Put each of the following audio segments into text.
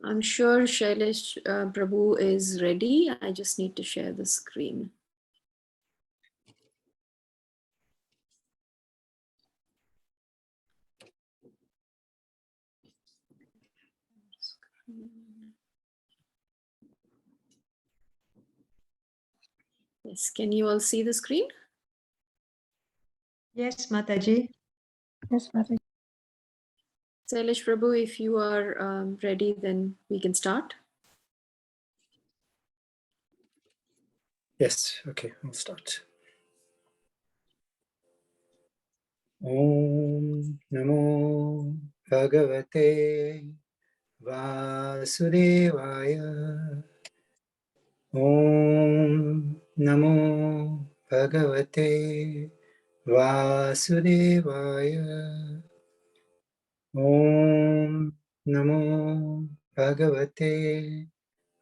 I'm sure Shailesh Prabhu is ready. I just need to share the screen. Yes, can you all see the screen? Yes, Mataji. Yes, Mataji. Shailesh Prabhu, if you are ready, then we can start. Yes, okay, I'll start. Om Namo Bhagavate Vasudevaya. Om Namo Bhagavate Vasudevaya. Om Namo Bhagavate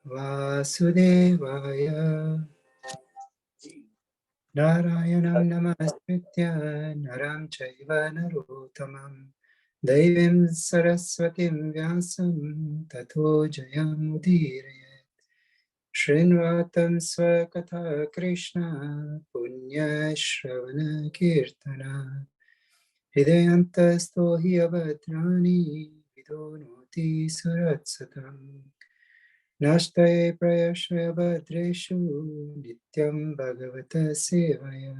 Vasudevaya. Narayanam Namaskritya Naram Chaiva Narottamam Devim Saraswatim Vyasam Tato Jayam Udiraya Shrinvatam Swakatha Krishna Punya Shravana Kirtana Hridayantasto Hi Abhadrani Vidonoti Suratsatam Nashtaye Prayashya Bhadreshu Nityam Bhagavata Sevaya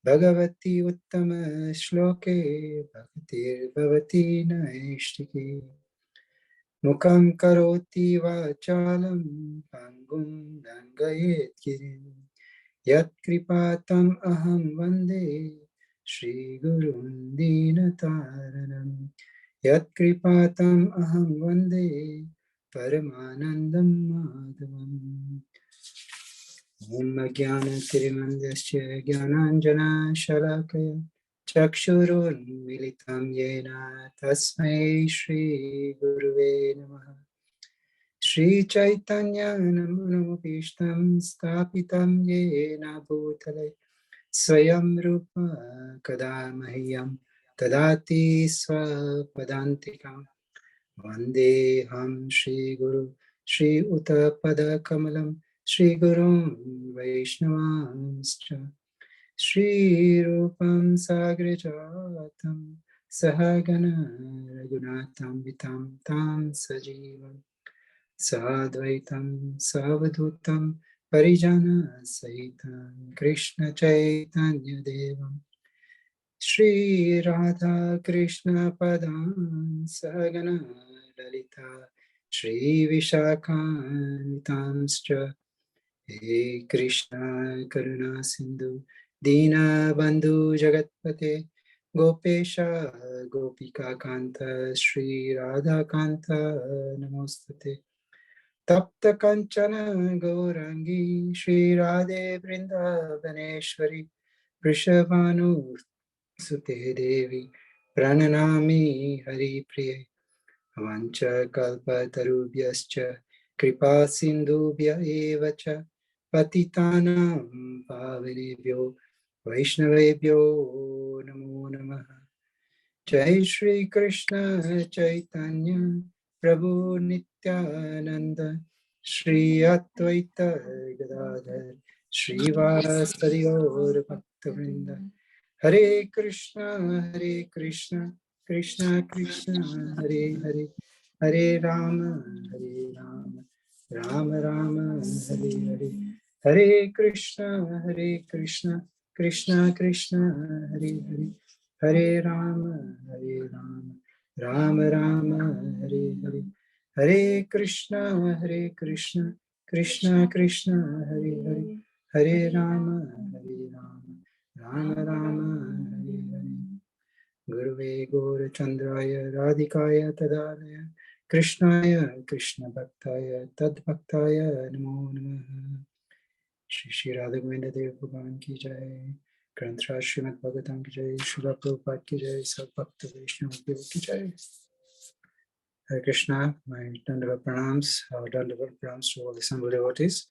Bhagavati Uttama Shloke Bhaktir Bhavati Naishtiki Mukam Karoti Vachalam Pangum Dangayet Girim Yat Kripatam Aham Vande Shri Gurun Dinataranam Yat Kripatam Aham Vande Paramanandam Madhavam Om Jnana Tirimandasya Jnananjana Shalakaya Chakshurun Militam Yena Tasmai Shri Guruve Namaha Shri Chaitanya Namanopishtam Stapitam Yena Bhutale Swayam Rupa Kadamahyam Tadati Swapadantikam Vandeham Shri Guru Shri Uttapada Kamalam Shri Gurun Vaishnavanscha Shri Rupam Sagrajatam Sahagana Ragunatam Vitam Tam Sajivam Sadvaitam Savadhutam Parijana Sahitam Krishna Chaitanya Devam Shri Radha Krishna Padam Sagana Lalita Shri Vishakanitamscha He Krishna Karuna Sindhu Dina Bandhu Jagatpate Gopesha Gopika Kanta Shri Radha Kanta Namostate Tapta Kanchana Gaurangi Shri Radhe Vrindavaneshwari Vrishabhanu Sute Devi Prananami Hari Priye Vancha Kalpa Tarubhyascha Kripa Sindhubhya Evacha Patitanam Pavanebhyo Vaishnavebhyo Namo Namaha Jai Shri Krishna Chaitanya Prabhu Nityananda Shri Advaita Gadadhar Shri Vasadi Gaur Bhaktavrinda Hare Krishna Krishna Krishna Hare Hare Hare Rama Rama Rama Hare Hare Hare Krishna Krishna Krishna Hare Hare Hare Rama Rama Rama Hare Hare Hare Krishna Krishna Krishna Hare Hare Hare Rama Rama Rama Hare Hare Guruve Gaurachandraya Radhikaya Tadalaya Krishnaya Krishna Bhaktaya Tad Bhaktaya Namo Namaha Shri Shri Radha Govinda Dev Bhagavan Ki Jai Granth Raj Srimad Bhagavatam Ki Jai Srila Prabhupada Ki Jai Sab Bhakta Vaishnava Dev Ki Jai Hare Krishna, my Dandavat Pranams, our Dandavat Pranams to all the assembled devotees.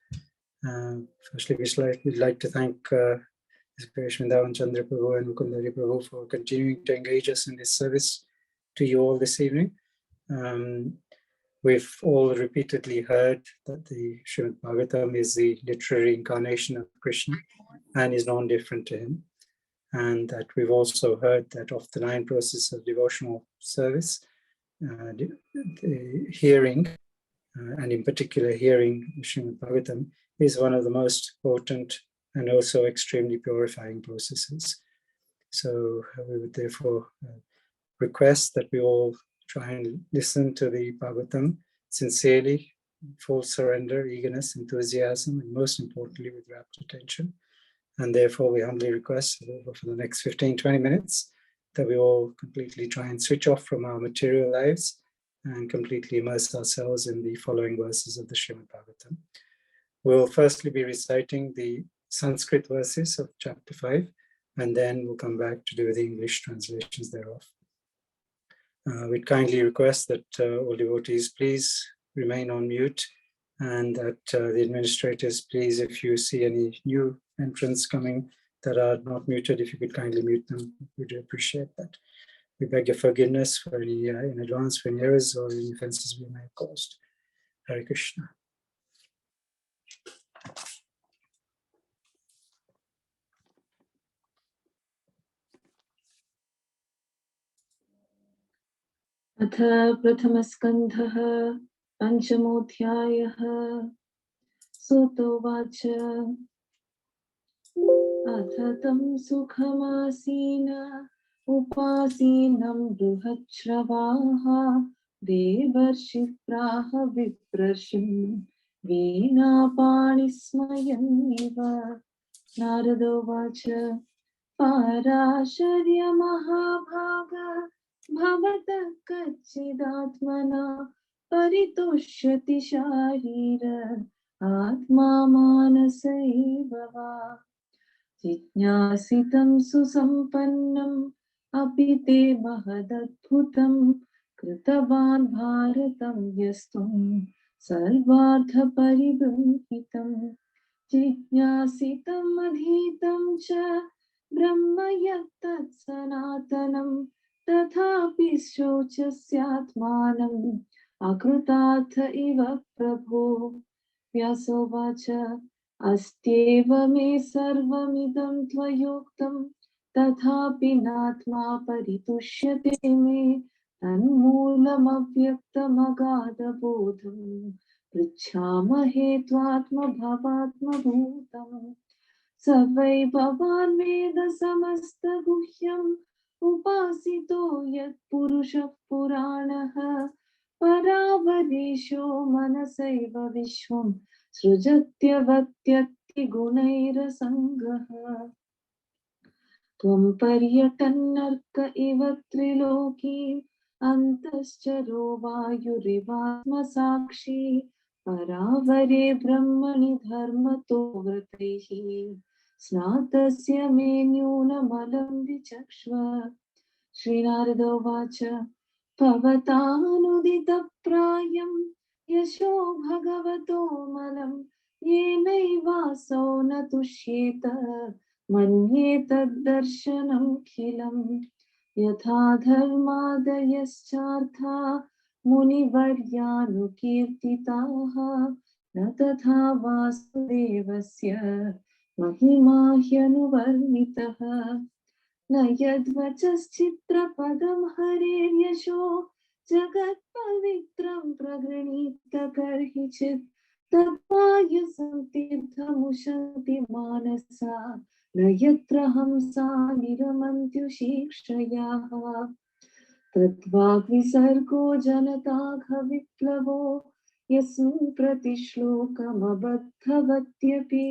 Firstly, we'd like to thank His Grace Vrindavan Chandra Prabhu and Mukundari Prabhu for continuing to engage us in this service to you all this evening. We've all repeatedly heard that the Srimad Bhagavatam is the literary incarnation of Krishna and is non-different to him. And that we've also heard that of the 9 processes of devotional service, the hearing, and in particular hearing Srimad Bhagavatam, is one of the most potent and also extremely purifying processes. So we would therefore request that we all try and listen to the Bhagavatam sincerely, full surrender, eagerness, enthusiasm, and most importantly with rapt attention. And therefore we humbly request for the next 15-20 minutes that we all completely try and switch off from our material lives and completely immerse ourselves in the following verses of the Srimad Bhagavatam. We'll firstly be reciting the Sanskrit verses of chapter 5, and then we'll come back to do the English translations thereof. We'd kindly request that all devotees please remain on mute, and that the administrators please, if you see any new entrants coming that are not muted, if you could kindly mute them, we do appreciate that. We beg your forgiveness for any in advance for any errors or any offenses we may have caused. Hare Krishna. अथ प्रथमस्कन्धः पञ्चमोऽध्यायः सूतोवाच अथ तं सुखमासीन उपासीनं बृहच्छ्रवाः देवर्षिः प्राह विप्रर्षिं वीणापाणिस्मयन्निव नारदोवाच पाराशर्य महाभाग भवतः कच्चिदात्मना परितुष्यति शारीर आत्मा मानसैव वा जिज्ञासितं सुसम्पन्नम् अपि ते महदद्भुतं कृतवान् भारतं यस्त्वं सर्वार्थपरिबृंहितं जिज्ञासितं अधीतं च ब्रह्म यत्तत् सनातनं तथापि शोचस्यात्मानम् अकृतार्थ इव प्रभो व्यासोवाच अस्त्येव मे सर्वमिदं त्वयोक्तं तथापि नात्मा परितुष्यते मे तन्मूलमव्यक्तमगाधबोधं पृच्छामहे त्वात्मभवात्मभूतम् स वै भवान् वेद समस्तगुह्यम् उपासितो यत्पुरुषः पुराणः परावरेशो मनसैव विश्वं सृजत्यवत्यक्तिगुणैरसङ्गः त्वं पर्यटन्नर्क इव त्रिलोकीम् अन्तश्चरो वायुरिवात्मसाक्षी परावरे ब्रह्मणि धर्मतो व्रतैः स्नातस्य मे न्यूनमलं विचक्ष्व श्रीनारदोवाच भवतानुदितप्रायं यशो भगवतो मलं येनैवासौ न तुष्येत मन्ये तद्दर्शनमखिलं यथा धर्मादयश्चार्था मुनिवर्यानुकीर्तिताः न तथा वासुदेवस्य महिमा ह्यनुवर्णितः न यद्वचश्चित्रपदं हरेर्यशो जगत्पवित्रं प्रगृणीत कर्हिचित् तद्वायसं तीर्थमुशन्ति मानसा न यत्र हंसा निरमन्त्युशीक्षयाः तद्वाग्विसर्गो जनताघविप्लवो यस्मिन् प्रतिश्लोकमबद्धवत्यपि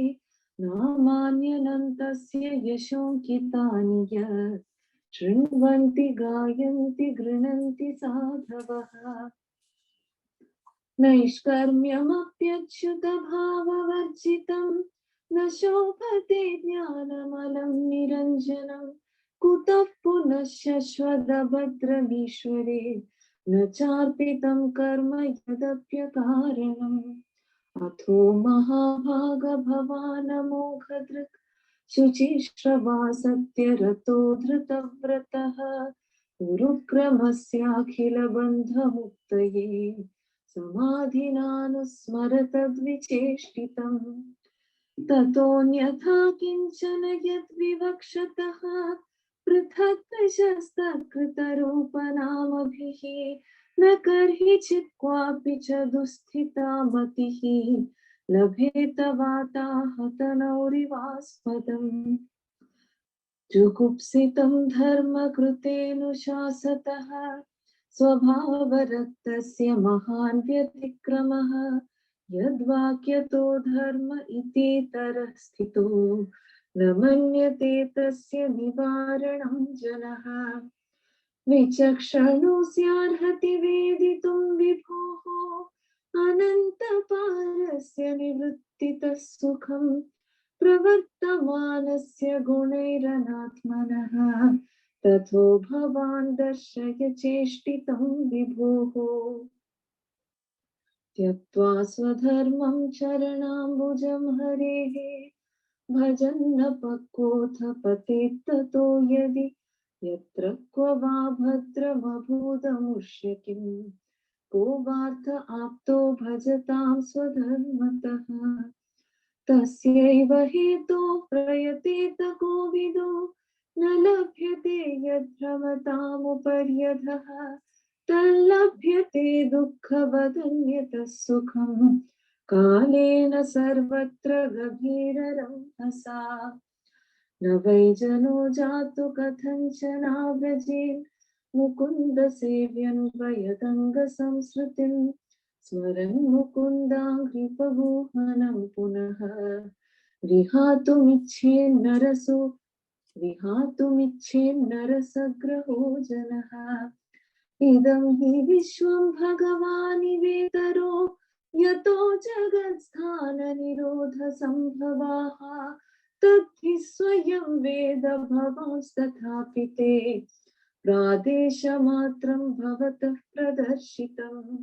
नामान्यनन्तस्य यशोऽङ्कितानि यत् शृण्वन्ति गायन्ति गृह्णन्ति साधवः नैष्कर्म्यमप्यच्युतभाववर्जितं न शोभते ज्ञानमलं निरञ्जनं कुतः पुनः शश्वदभद्रमीश्वरे न चार्पितं कर्म यदप्यकारणम् अथो महाभाग भवानमोघदृक् शुचिश्रवा सत्यरतो धृतव्रतः गुरुक्रमस्याखिलबन्धमुक्तये समाधिनानुस्मरतद्विचेष्टितम् ततोऽन्यथा किञ्चन यद्विवक्षतः पृथक् कृतरूपनामभिः न कर्हिचित् क्वापि च दुःस्थिता मतिः लभेत वाताहतनौरिवास्पदम् जुगुप्सितं धर्मकृतेऽनुशासतः स्वभावरक्तस्य महान् व्यतिक्रमः यद्वाक्यतो धर्म इतीतरः स्थितो न मन्यते तस्य निवारणं जनः विचक्षणो स्यार्हति वेदितुं विभोः अनन्तपारस्य निवृत्तितः सुखम् प्रवर्तमानस्य गुणैरनात्मनः तथो भवान् दर्शय चेष्टितं विभोः त्यक्त्वा स्वधर्मं चरणाम्बुजं हरेः भजन्न पक्वोऽथ पतेत् ततो यदि यत्र क्व वा भद्रमभूदमुष्य किम् को वार्थ आप्तो भजतां स्वधर्मतः तस्यैव हेतो प्रयतेत कोविदो न लभ्यते यद्भ्रमतामुपर्यधः तल्लभ्यते दुःखवदन्यतः सुखम् कालेन सर्वत्र गभीररंहसा न वै जनो जातु कथञ्चनाव्रजेन् मुकुन्दसेव्यं वयदङ्गसंसृतिम् स्मरन् मुकुन्दाङ्घ्रिपगूहनं पुनः विहातुमिच्छेन्नरसग्रहो जनः इदं हि विश्वं भगवानिवेतरो यतो जगत्स्थाननिरोधसम्भवाः तद्धि स्वयं वेद भवांस्तथापि ते प्रादेशमात्रं भवतः प्रदर्शितम्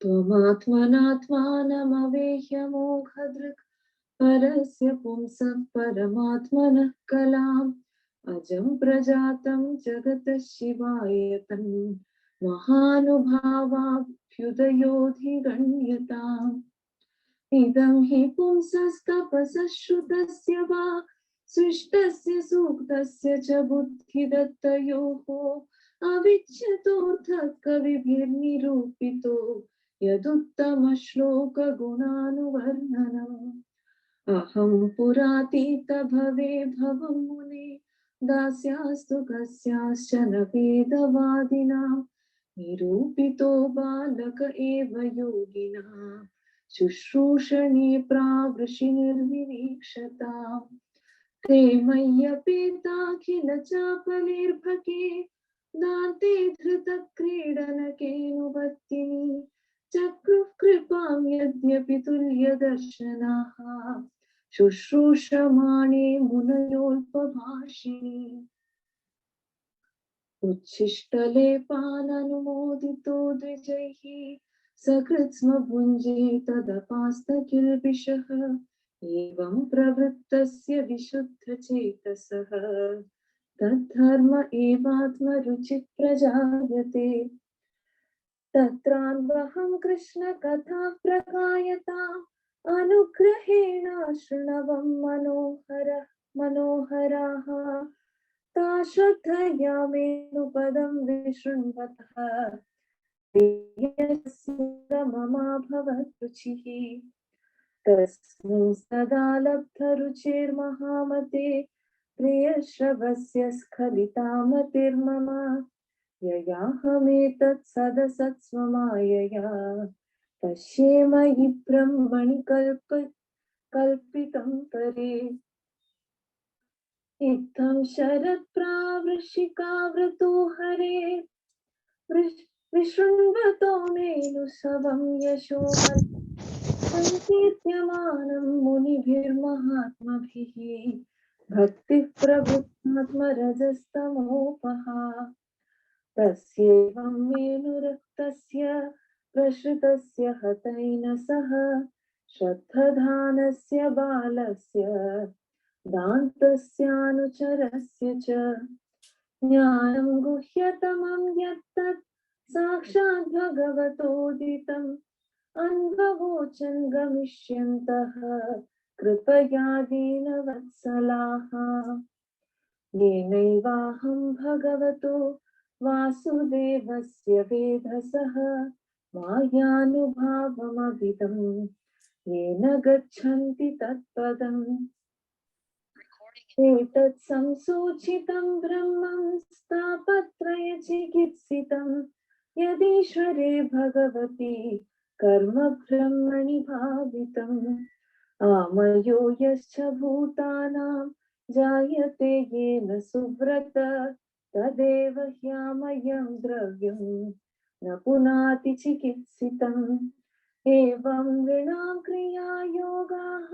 त्वमात्मनात्मानमवेह्यमोघदृक् परस्य पुंसः परमात्मनः कलाम् अजं प्रजातं जगतः शिवाय तन् महानुभावाभ्युदयोऽधिगण्यताम् इदं हि पुंसस्तपसः श्रुतस्य वा सृष्टस्य सूक्तस्य च बुद्धिदत्तयोः अविच्यतोऽर्थः कविभिर्निरूपितो यदुत्तमश्लोकगुणानुवर्णनम् अहं पुरातीत भवे भवं मुने दास्यास्तु कस्याश्चन वेदवादिनां निरूपितो बालक एव योगिनां शुश्रूषणे प्रावृषिर्निर्विवीक्षताम् ते मय्यपेताखिल चापलेर्भके दान्ते धृतक्रीडनकेऽनुवर्तिनि चक्रुः कृपां यद्यपि तुल्यदर्शनाः शुश्रूषमाणे मुनयोल्पभाषिणी उच्छिष्टलेपाननुमोदितो द्विजैः सकृत्स्म भुञ्जे तदपास्तकिल्बिषः एवं प्रवृत्तस्य विशुद्धचेतसः तद्धर्म एवात्मरुचिः प्रजायते तत्रान्वहं कृष्ण कथा प्रकायताम् अनुग्रहेण शृणवं मनोहराः ता श्रद्धया मेनुपदं विशृण्वतः ममाभवत् रुचिः तस्मिन् सदा लब्धरुचिर्महामते प्रियश्रवस्य स्खलिता मतिर्मम ययाहमेतत् सदसत्स्वमायया पश्ये मयि ब्रह्मणि कल्पितं परे इत्थं शरत्प्रावृषिकाव्रतो हरे विशृण्वतो मेनुसवं यशो संकीर्त्यमानं मुनिभिर्महात्मभिः भक्तिः प्रवृत्तात्मरजस्तमोपहा तस्यैवं मेनुरक्तस्य प्रसृतस्य हतैन सह श्रद्धधानस्य बालस्य दान्तस्यानुचरस्य च ज्ञानं गुह्यतमं यत्तत् साक्षात् भगवतोदितम् अनुभवोचन् गमिष्यन्तः कृपया दीनवत्सलाः येनैवाहं भगवतो वासुदेवस्य वेधसः मायानुभावमभिदम् येन गच्छन्ति तत्पदम् एतत् संसूचितं ब्रह्मं स्थापत्रयचिकित्सितं यदीश्वरे भगवति कर्म ब्रह्मणि भावितम् आमयो यश्च भूतानां जायते येन सुव्रत तदेव ह्यामयं द्रव्यं न पुनाति चिकित्सितम् एवं नृणां क्रियायोगाः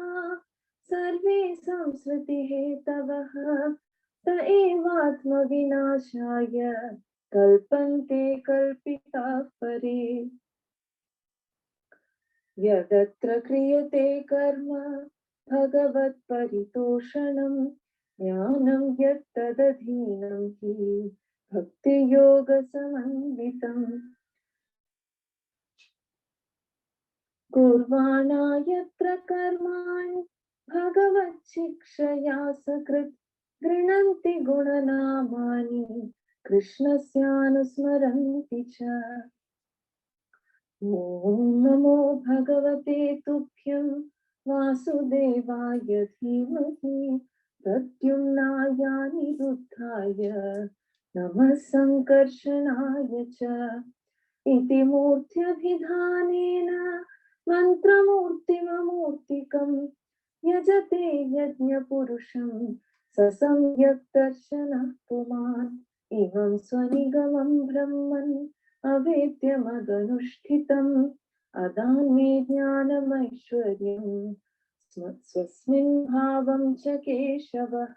सर्वे संसृतिहेतवः त एवात्मविनाशाय कल्पन्ते कल्पिताः परे यदत्र क्रियते कर्म भगवत्परितोषणं ज्ञानं यत्तदधीनं हि भक्तियोगसमन्वितम् कुर्वाणा यत्र कर्माणि भगवच्छिक्षया सकृत् गृह्णन्ति गुणनामानि कृष्णस्यानुस्मरन्ति च ॐ नमो भगवते तुभ्यं वासुदेवाय धीमहि प्रद्युम्नाय निरुद्धाय नमः संकर्षणाय च इति मूर्त्यभिधानेन मन्त्रमूर्तिममूर्तिकं यजते यज्ञपुरुषं स सम्यक् दर्शनः पुमान् इमं स्वनिगमं ब्रह्मन् अवेद्यमदनुष्ठितम् अदान्मे ज्ञानमैश्वर्यं स्वस्मिन् भावं च केशवः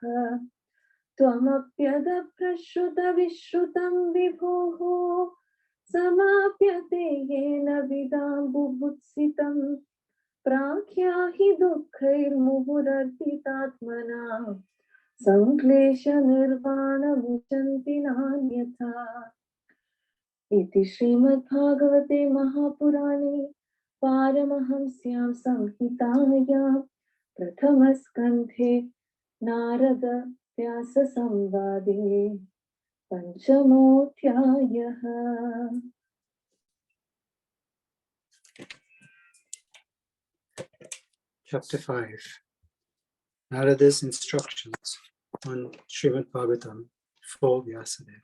त्वमप्यदप्रश्रुतविश्रुतं विभोः समाप्यते येन विदां बुभुत्सितं प्राख्याहि दुःखैर्मुहुरर्पितात्मना संक्लेशनिर्वाणमुचन्ति नान्यथा इति श्रीमद्भागवते महापुराणे पारमहंस्यां संहितायां प्रथमस्कन्धे नारद व्यास संवादे पंचमोऽध्यायः। Chapter 5. Narada's instructions on Srimad Bhagavatam for Vyasadeva.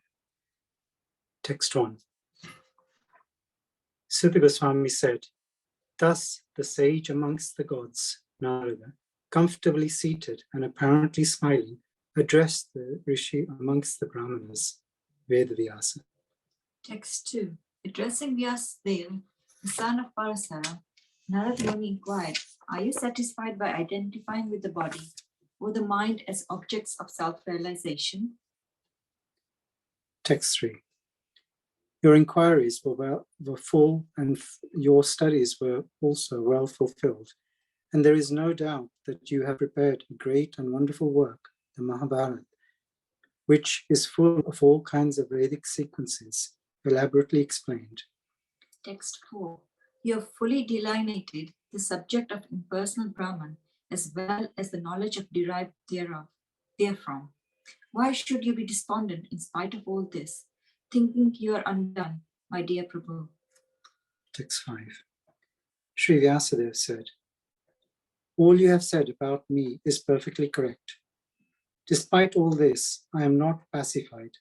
Text 1. Sutta Goswami said, thus the sage amongst the gods, Narada, comfortably seated and apparently smiling, addressed the Rishi amongst the Brahmanas, Vedavyasa. Text 2. Addressing Vyasadeva, the son of Parasara, Narada Muni inquired, are you satisfied by identifying with the body or the mind as objects of self-realization? Text 3. Your inquiries were full and your studies were also well fulfilled. And there is no doubt that you have prepared a great and wonderful work, the Mahabharata, which is full of all kinds of Vedic sequences, elaborately explained. Text 4. You have fully delineated the subject of impersonal Brahman as well as the knowledge of derived therefrom. Why should you be despondent in spite of all this, thinking you are undone, my dear Prabhu? Text 5. Sri Vyasadeva said, all you have said about me is perfectly correct. Despite all this, I am not pacified.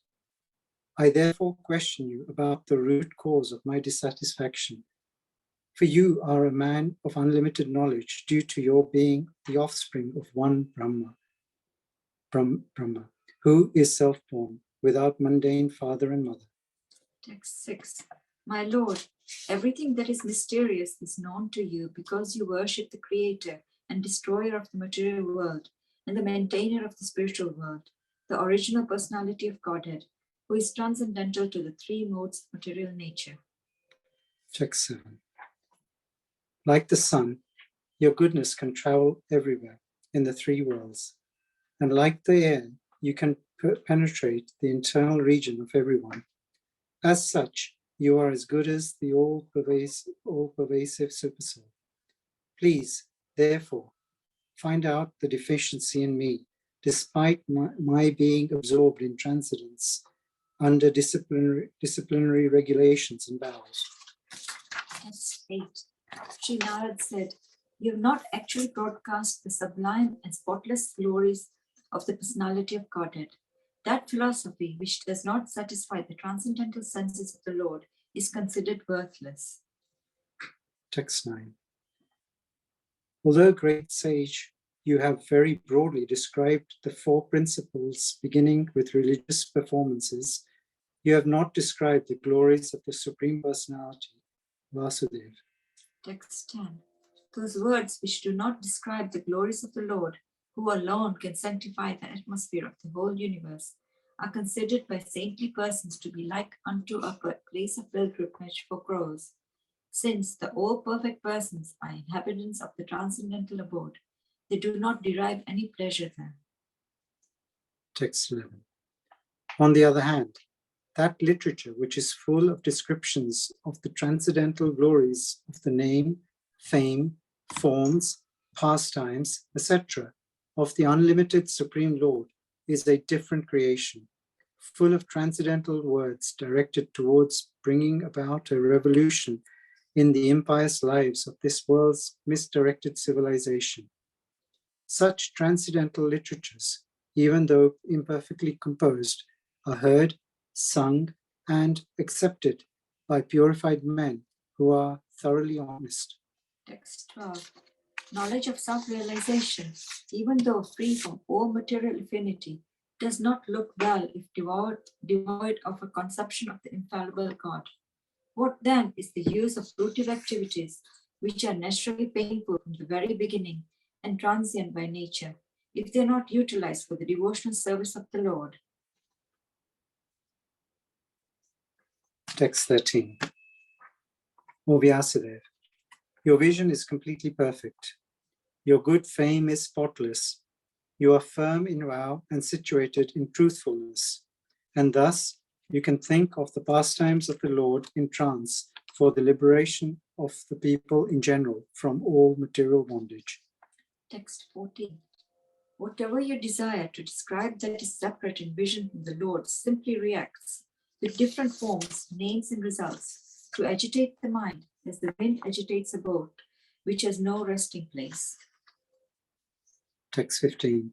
I therefore question you about the root cause of my dissatisfaction. For you are a man of unlimited knowledge due to your being the offspring of one Brahma, who is self-born, without mundane father and mother. Text 6. My Lord, everything that is mysterious is known to you because you worship the Creator and Destroyer of the material world and the maintainer of the spiritual world, the original personality of Godhead, who is transcendental to the three modes of material nature. Text 7. Like the sun, your goodness can travel everywhere in the three worlds, and like the air, you can penetrate the internal region of everyone. As such, you are as good as the all-pervasive Supersoul. Please, therefore, find out the deficiency in me, despite my being absorbed in transcendence under disciplinary regulations and vows. Text 8. Sri Narad said, "You have not actually broadcast the sublime and spotless glories of the personality of Godhead. That philosophy which does not satisfy the transcendental senses of the Lord is considered worthless." Text 9. Although great sage, you have very broadly described the four principles beginning with religious performances, you have not described the glories of the Supreme Personality, Vasudeva. Text 10. Those words which do not describe the glories of the Lord, who alone can sanctify the atmosphere of the whole universe, are considered by saintly persons to be like unto a place of pilgrimage for crows. Since the all-perfect persons are inhabitants of the transcendental abode, they do not derive any pleasure there. Text 11. On the other hand, that literature which is full of descriptions of the transcendental glories of the name, fame, forms, pastimes, etc., of the unlimited Supreme Lord is a different creation, full of transcendental words directed towards bringing about a revolution in the impious lives of this world's misdirected civilization. Such transcendental literatures, even though imperfectly composed, are heard, sung, and accepted by purified men who are thoroughly honest. Text 12. Knowledge of self-realization, even though free from all material affinity, does not look well if devoid of a conception of the infallible God. What then is the use of fruitive activities, which are naturally painful from the very beginning and transient by nature, if they are not utilized for the devotional service of the Lord? Text 13. O Vyasadeva, your vision is completely perfect. Your good fame is spotless. You are firm in vow and situated in truthfulness. And thus you can think of the pastimes of the Lord in trance for the liberation of the people in general from all material bondage. Text 14. Whatever you desire to describe that is separate in vision from the Lord simply reacts with different forms, names, and results to agitate the mind as the wind agitates a boat which has no resting place. Text 15.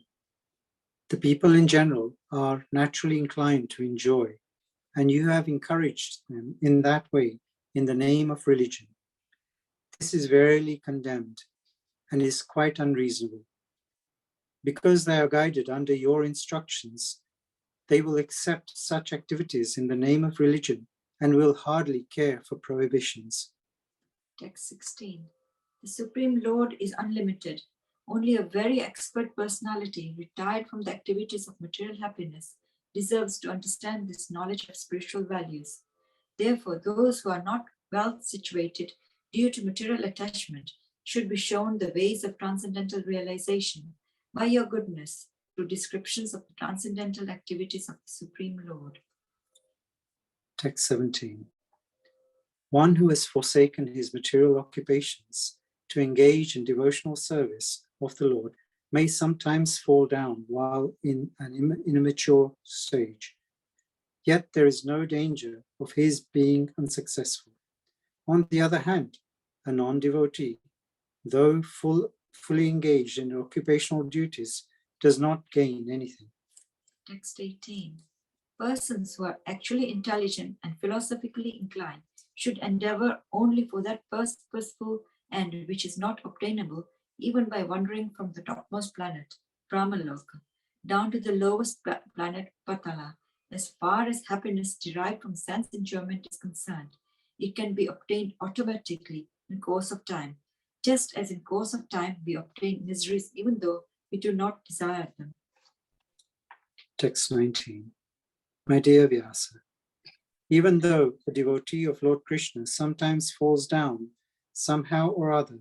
The people in general are naturally inclined to enjoy, and you have encouraged them in that way in the name of religion. This is verily condemned and is quite unreasonable. Because they are guided under your instructions, they will accept such activities in the name of religion and will hardly care for prohibitions. Text 16. The Supreme Lord is unlimited. Only a very expert personality, retired from the activities of material happiness, deserves to understand this knowledge of spiritual values. Therefore, those who are not well situated due to material attachment should be shown the ways of transcendental realization by your goodness through descriptions of the transcendental activities of the Supreme Lord. Text 17. One who has forsaken his material occupations to engage in devotional service of the Lord may sometimes fall down while in an immature stage. Yet there is no danger of his being unsuccessful. On the other hand, a non-devotee, though fully engaged in occupational duties, does not gain anything. Text 18. Persons who are actually intelligent and philosophically inclined should endeavor only for that purposeful end which is not obtainable even by wandering from the topmost planet, Brahmaloka, down to the lowest planet, Patala. As far as happiness derived from sense enjoyment is concerned, it can be obtained automatically in course of time, just as in course of time we obtain miseries even though we do not desire them. Text 19. My dear Vyasa, even though a devotee of Lord Krishna sometimes falls down somehow or other,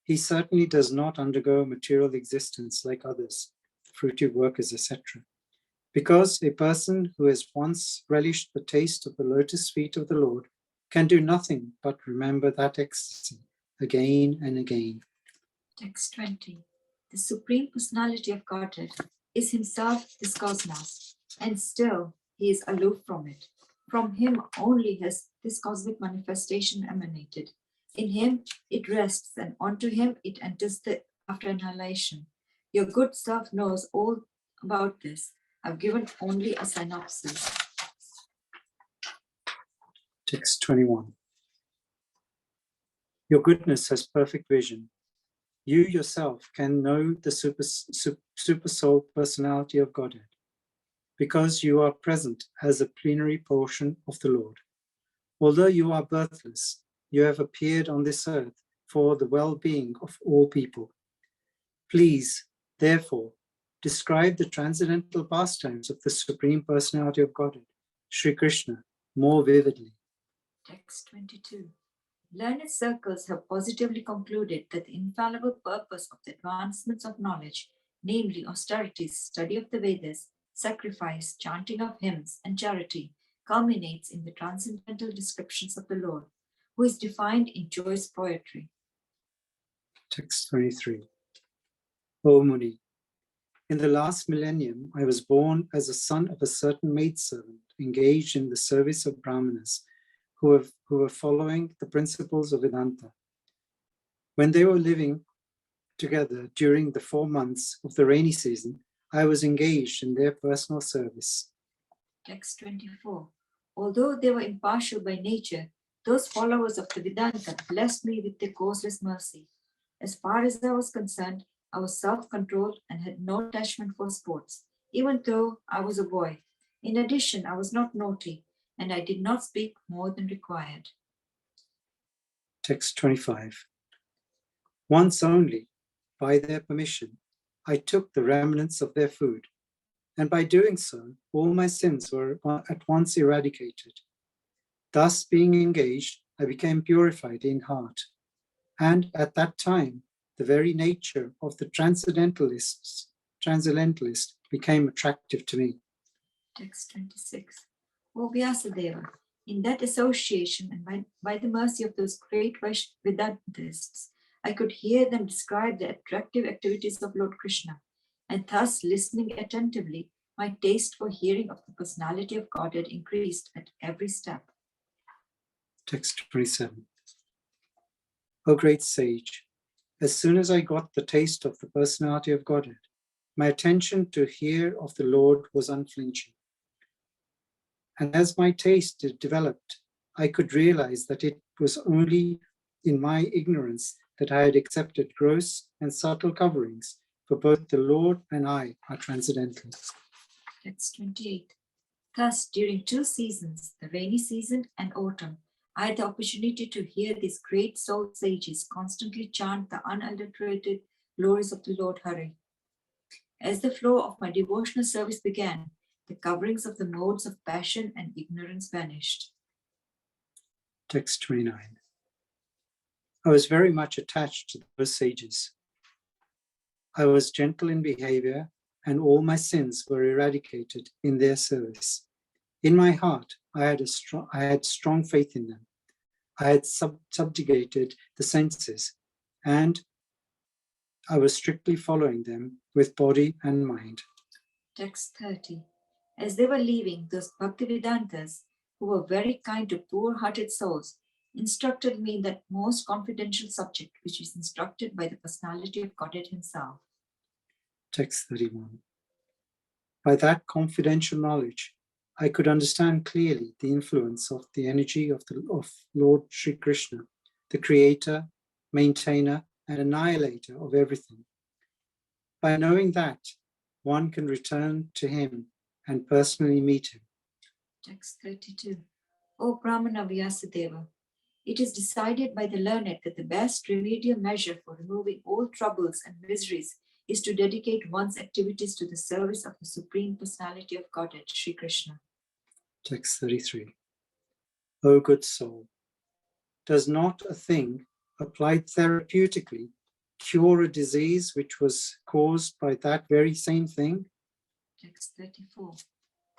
he certainly does not undergo material existence like others, fruitive workers, etc., Because a person who has once relished the taste of the lotus feet of the Lord can do nothing but remember that ecstasy again and again. Text 20. The Supreme Personality of Godhead is himself this cosmos, and still he is aloof from it. From him only has this cosmic manifestation emanated. In him it rests, and onto him it enters after annihilation. Your good self knows all about this. I've given only a synopsis. Text 21. Your goodness has perfect vision. You yourself can know the super soul personality of Godhead, because you are present as a plenary portion of the Lord. Although you are birthless, you have appeared on this earth for the well-being of all people. Please, therefore, describe the transcendental pastimes of the Supreme Personality of Godhead, Sri Krishna, more vividly. Text 22. Learned circles have positively concluded that the infallible purpose of the advancements of knowledge, namely austerities, study of the Vedas, sacrifice, chanting of hymns, and charity, culminates in the transcendental descriptions of the Lord, who is defined in choice poetry. Text 23. O Muni, in the last millennium, I was born as a son of a certain maidservant engaged in the service of Brahmanas who were following the principles of Vedanta. When they were living together during the 4 months of the rainy season, I was engaged in their personal service. Text 24. Although they were impartial by nature, those followers of the Vedanta blessed me with their causeless mercy. As far as I was concerned, I was self-controlled and had no attachment for sports, even though I was a boy. In addition, I was not naughty, and I did not speak more than required. Text 25. Once only, by their permission, I took the remnants of their food, and by doing so, all my sins were at once eradicated. Thus, being engaged, I became purified in heart, and at that time, the very nature of the transcendentalist became attractive to me. Text 26. O Vyasadeva, in that association and by the mercy of those great Vedantists, I could hear them describe the attractive activities of Lord Krishna, and thus listening attentively, my taste for hearing of the personality of Godhead increased at every step. Text 27. O great sage, as soon as I got the taste of the personality of Godhead, my attention to hear of the Lord was unflinching. And as my taste developed, I could realize that it was only in my ignorance that I had accepted gross and subtle coverings, for both the Lord and I are transcendental. Text 28. Thus, during 2 seasons, the rainy season and autumn, I had the opportunity to hear these great soul sages constantly chant the unadulterated glories of the Lord Hari. As the flow of my devotional service began, the coverings of the modes of passion and ignorance vanished. Text 29. I was very much attached to those sages. I was gentle in behavior, and all my sins were eradicated in their service. In my heart, I had strong faith in them. I had subjugated the senses, and I was strictly following them with body and mind. Text 30. As they were leaving, those Bhaktivedantas, who were very kind to poor-hearted souls, instructed me in that most confidential subject which is instructed by the personality of Godhead himself. Text 31. By that confidential knowledge, I could understand clearly the influence of the energy of Lord Sri Krishna, the creator, maintainer, and annihilator of everything. By knowing that, one can return to him and personally meet him. Text 32. O Brahmana Vyasadeva, it is decided by the learned that the best remedial measure for removing all troubles and miseries is to dedicate one's activities to the service of the Supreme Personality of Godhead, Sri Krishna. Text 33. O good soul, does not a thing applied therapeutically cure a disease which was caused by that very same thing? Text 34.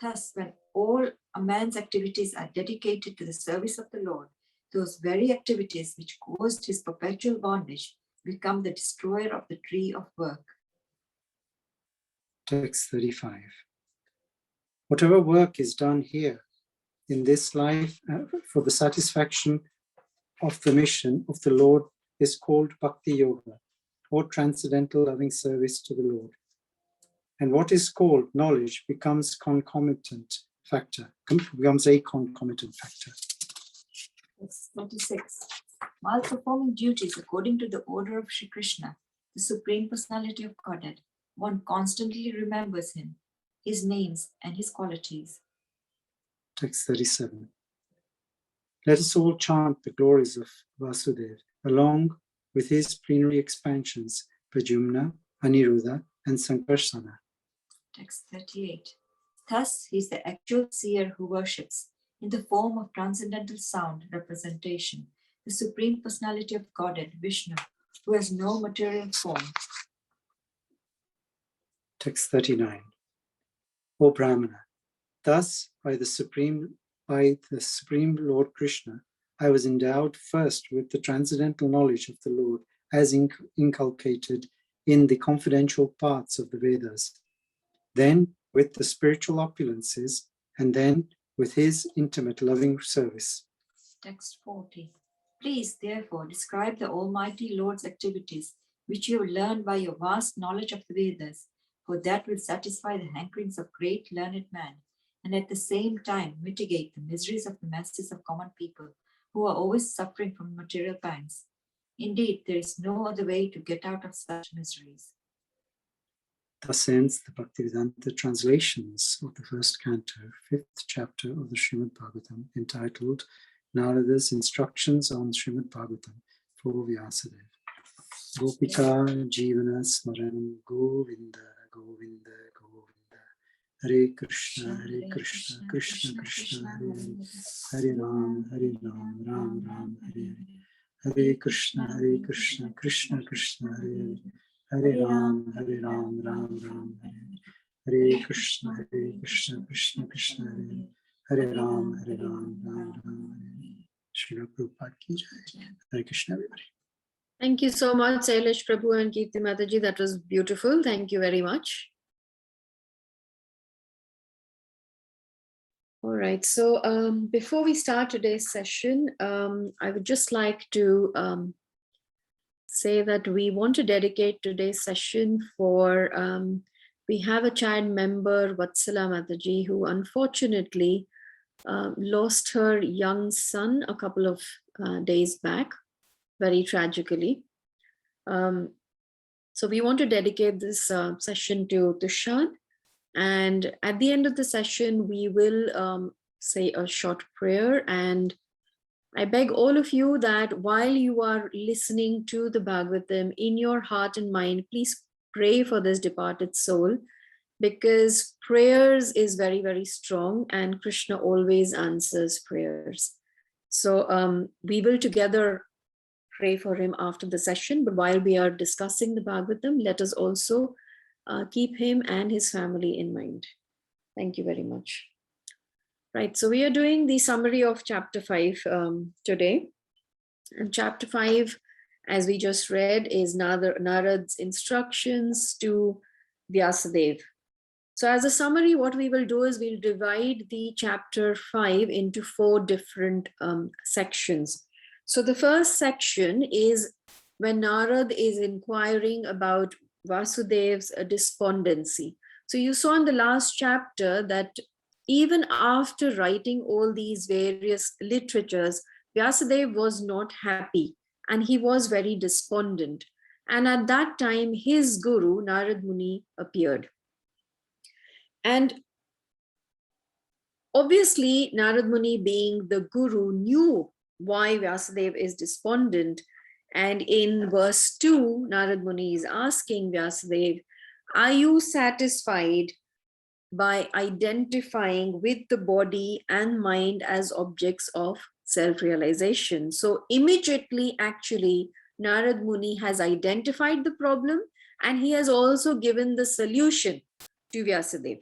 Thus, when all a man's activities are dedicated to the service of the Lord, those very activities which caused his perpetual bondage become the destroyer of the tree of work. Text 35. Whatever work is done here in this life for the satisfaction of the mission of the Lord is called Bhakti Yoga, or transcendental loving service to the Lord. And what is called knowledge becomes a concomitant factor. Text 36. While performing duties according to the order of Shri Krishna, the Supreme Personality of Godhead, one constantly remembers him, his names and his qualities. Text 37. Let us all chant the glories of Vasudeva along with his plenary expansions, Pradyumna, Aniruddha, and Sankarsana. Text 38. Thus, he is the actual seer who worships, in the form of transcendental sound representation, the Supreme Personality of Godhead, Vishnu, who has no material form. Text 39. O Brahmana, thus by the Supreme Lord Krishna, I was endowed first with the transcendental knowledge of the Lord as inculcated in the confidential parts of the Vedas, then with the spiritual opulences, and then with his intimate loving service. Text 40. Please, therefore, describe the Almighty Lord's activities, which you have learned by your vast knowledge of the Vedas, for that will satisfy the hankerings of great learned man, and at the same time mitigate the miseries of the masses of common people, who are always suffering from material pangs. Indeed, there is no other way to get out of such miseries. Thus ends the Bhaktivedanta translations of the first canto, 5th chapter of the Srimad Bhagavatam, entitled Narada's Instructions on Srimad Bhagavatam for Vyasadeva. Gopika Jivana Smaranam Govinda Govinda Govinda Hare Krishna Krishna Krishna Hare Hare Ram Ram Ram Hare Hare Krishna Krishna Krishna Hare Hare Ram Ram Ram Hare Krishna Krishna Krishna Hare Hare Ram Ram Hare. Srila Prabhupada ki jai. Hare Krishna everybody. Thank you so much, Sailesh Prabhu and Kirti Mataji. That was beautiful. Thank you very much. All right. So before we start today's session, I would just like to say that we want to dedicate today's session for, we have a child member, Vatsala Mataji, who unfortunately lost her young son a couple of days back, very tragically. So we want to dedicate this session to Tushar. And at the end of the session, we will say a short prayer. And I beg all of you that while you are listening to the Bhagavatam in your heart and mind, please pray for this departed soul, because prayers is very, very strong and Krishna always answers prayers. So we will together pray for him after the session, but while we are discussing the Bhagavatam, let us also keep him and his family in mind. Thank you very much. Right, so we are doing the summary of chapter 5 today. And chapter 5, as we just read, is Narad's instructions to Vyasadeva. So as a summary, what we will do is we'll divide the chapter 5 into 4 different sections. So the first section is when Narad is inquiring about Vasudeva's despondency. So you saw in the last chapter that even after writing all these various literatures, Vyasadeva was not happy and he was very despondent. And at that time, his guru, Narad Muni, appeared. And obviously, Narad Muni, being the guru, knew why Vyasadeva is despondent. And in verse 2, Narad Muni is asking Vyasadeva, are you satisfied by identifying with the body and mind as objects of self-realization? So immediately, actually, Narad Muni has identified the problem and he has also given the solution to Vyasadeva.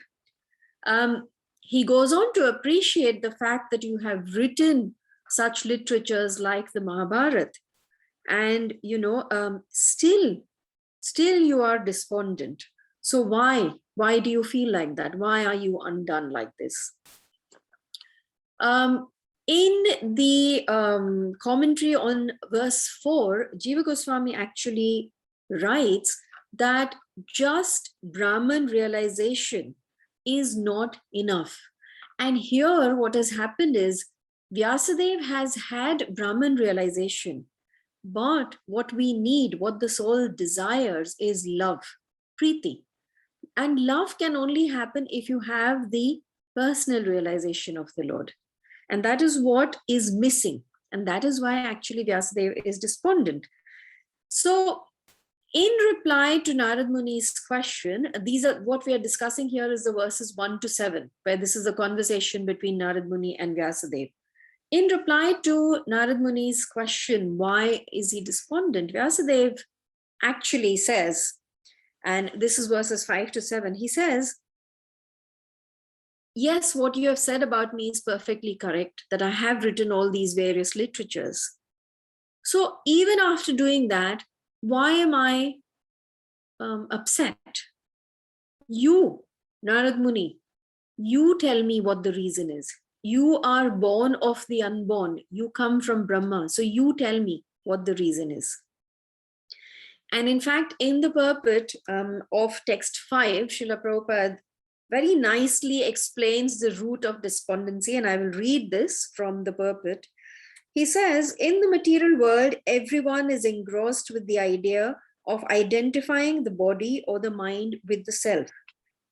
He goes on to appreciate the fact that you have written such literatures like the Mahabharata, and still you are despondent. So why do you feel like that? Why are you undone like this? In the commentary on verse 4, Jiva Goswami actually writes that just Brahman realization is not enough. And here what has happened is Vyasadeva has had Brahman realization, but what we need, what the soul desires, is love, priti. And love can only happen if you have the personal realization of the Lord. And that is what is missing. And that is why actually Vyasadeva is despondent. So in reply to Narad Muni's question, these are what we are discussing here is the verses 1 to 7, where this is a conversation between Narad Muni and Vyasadeva. In reply to Narad Muni's question, why is he despondent? Vyasadeva actually says, and this is verses 5 to 7, he says, yes, what you have said about me is perfectly correct, that I have written all these various literatures. So even after doing that, why am I upset? You, Narad Muni, you tell me what the reason is. You are born of the unborn. You come from Brahma. So you tell me what the reason is. And in fact, in the purport of text 5, Srila Prabhupada very nicely explains the root of despondency. And I will read this from the purport. He says, in the material world, everyone is engrossed with the idea of identifying the body or the mind with the self.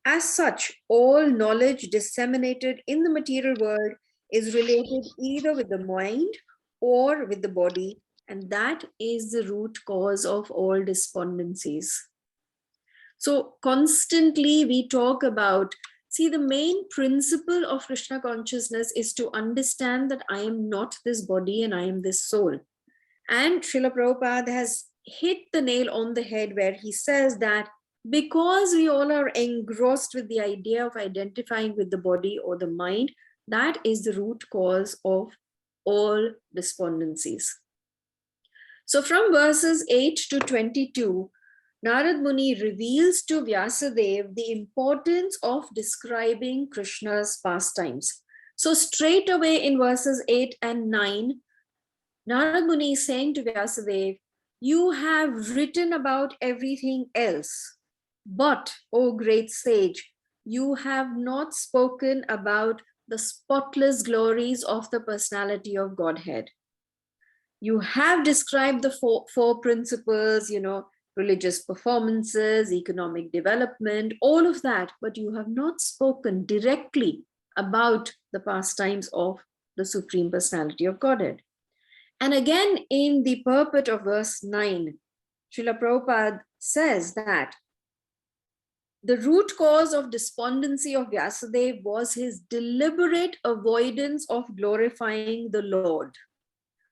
As such, all knowledge disseminated in the material world is related either with the mind or with the body, and that is the root cause of all despondencies. So constantly we talk about, see, the main principle of Krishna consciousness is to understand that I am not this body and I am this soul. And Srila Prabhupada has hit the nail on the head where he says that because we all are engrossed with the idea of identifying with the body or the mind, that is the root cause of all despondencies. So from verses 8 to 22, Narad Muni reveals to Vyasadeva the importance of describing Krishna's pastimes. So straight away in verses 8 and 9, Narad Muni is saying to Vyasadeva, you have written about everything else, but, O great sage, you have not spoken about the spotless glories of the personality of Godhead. You have described the four principles, religious performances, economic development, all of that, but you have not spoken directly about the pastimes of the Supreme Personality of Godhead. And again, in the purport of verse 9, Srila Prabhupada says that the root cause of despondency of Vyasadeva was his deliberate avoidance of glorifying the Lord.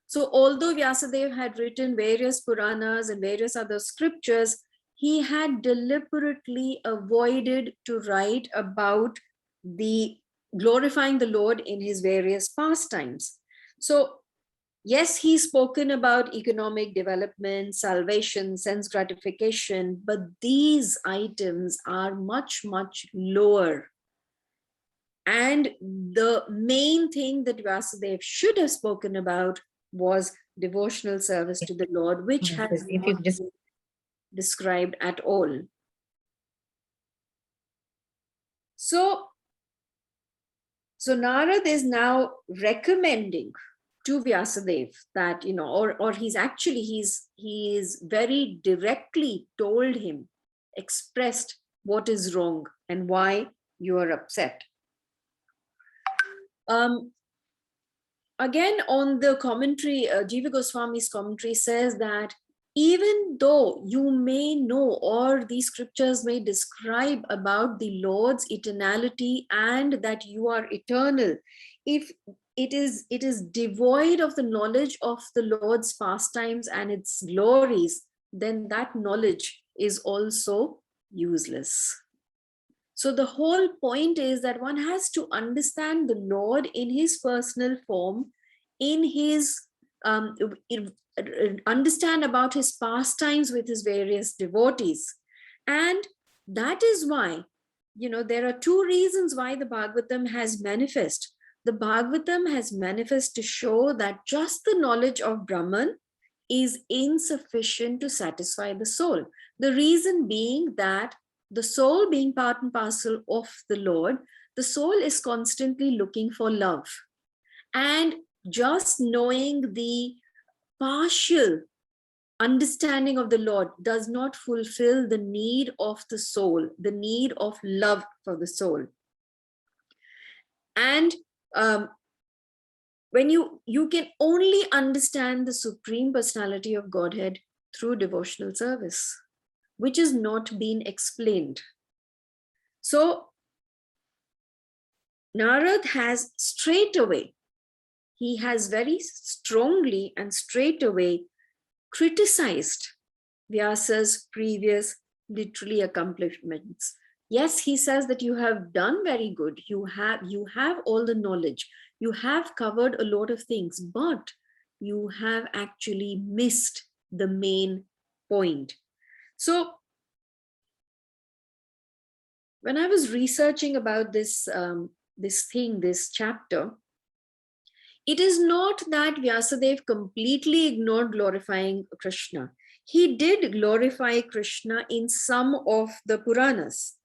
So although Vyasadeva had written various Puranas and various other scriptures, he had deliberately avoided to write about the glorifying the Lord in his various pastimes. So yes, he's spoken about economic development, salvation, sense gratification, but these items are much, much lower. And the main thing that Vyasadeva should have spoken about was devotional service to the Lord, which has not been described at all. So Narad is now recommending to Vyasadeva that, or he's very directly told him, expressed what is wrong and why you are upset. Again, on the commentary, Jiva Goswami's commentary says that even though you may know, or these scriptures may describe about the Lord's eternality and that you are eternal, if it is devoid of the knowledge of the Lord's pastimes and its glories, then that knowledge is also useless. So the whole point is that one has to understand the Lord in his personal form, in his understand about his pastimes with his various devotees. And that is why, there are two reasons why the Bhagavatam has manifest. The Bhagavatam has manifest to show that just the knowledge of Brahman is insufficient to satisfy the soul. The reason being that the soul, being part and parcel of the Lord, the soul is constantly looking for love. And just knowing the partial understanding of the Lord does not fulfill the need of the soul, the need of love for the soul. And when you can only understand the Supreme Personality of Godhead through devotional service, which is not being explained. So Narad has straight away, he has very strongly and straight away criticized Vyasa's previous literary accomplishments. Yes, he says that you have done very good. You have all the knowledge. You have covered a lot of things, but you have actually missed the main point. So when I was researching about this chapter, it is not that Vyasadeva completely ignored glorifying Krishna. He did glorify Krishna in some of the Puranas.